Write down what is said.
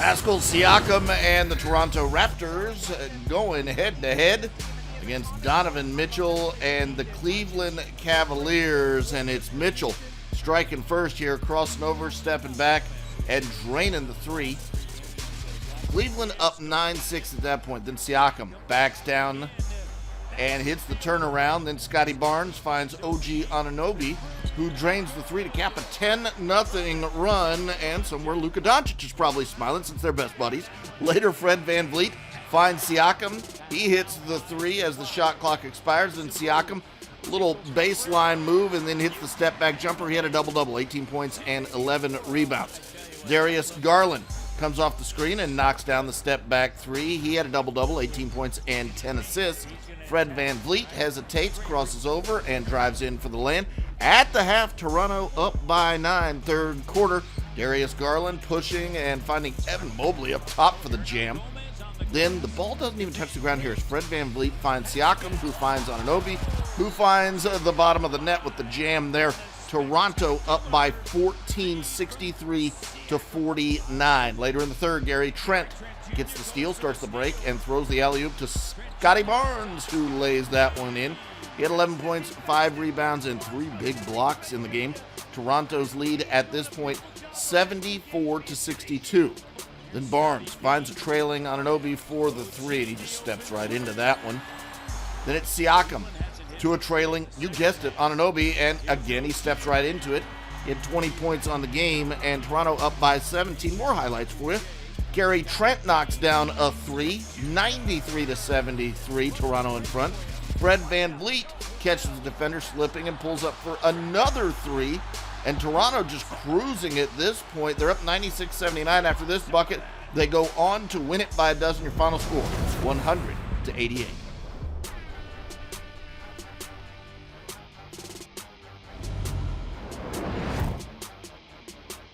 Pascal Siakam and the Toronto Raptors going head-to-head against Donovan Mitchell and the Cleveland Cavaliers. And it's Mitchell striking first here, crossing over, stepping back, and draining the three. Cleveland up 9-6 at that point. Then Siakam backs down and hits the turnaround. Then Scotty Barnes finds OG Anunoby, who drains the three to cap a 10-0 run. And somewhere Luka Doncic is probably smiling since they're best buddies. Later, Fred VanVleet finds Siakam. He hits the three as the shot clock expires. Then Siakam, little baseline move, and then hits the step-back jumper. He had a double-double, 18 points and 11 rebounds. Darius Garland comes off the screen and knocks down the step-back three. He had a double-double, 18 points and 10 assists. Fred VanVleet hesitates, crosses over, and drives in for the land. At the half, Toronto up by 9, third quarter. Darius Garland pushing and finding Evan Mobley up top for the jam. Then the ball doesn't even touch the ground here as Fred VanVleet finds Siakam, who finds Anunoby, who finds the bottom of the net with the jam there. Toronto up by 14, 63-49. Later in the third, Gary Trent gets the steal, starts the break, and throws the alley-oop to Scotty Barnes, who lays that one in. He had 11 points, 5 rebounds, and 3 big blocks in the game. Toronto's lead at this point, 74-62. Then Barnes finds a trailing Anunoby for the three, and he just steps right into that one. Then it's Siakam to a trailing, you guessed it, Anunoby, and again he steps right into it. He had 20 points on the game, and Toronto up by 17. More highlights for you. Gary Trent knocks down a three, 93-73, Toronto in front. Fred VanVleet catches the defender slipping and pulls up for another three. And Toronto just cruising at this point. They're up 96-79 after this bucket. They go on to win it by a dozen. Your final score, 100-88.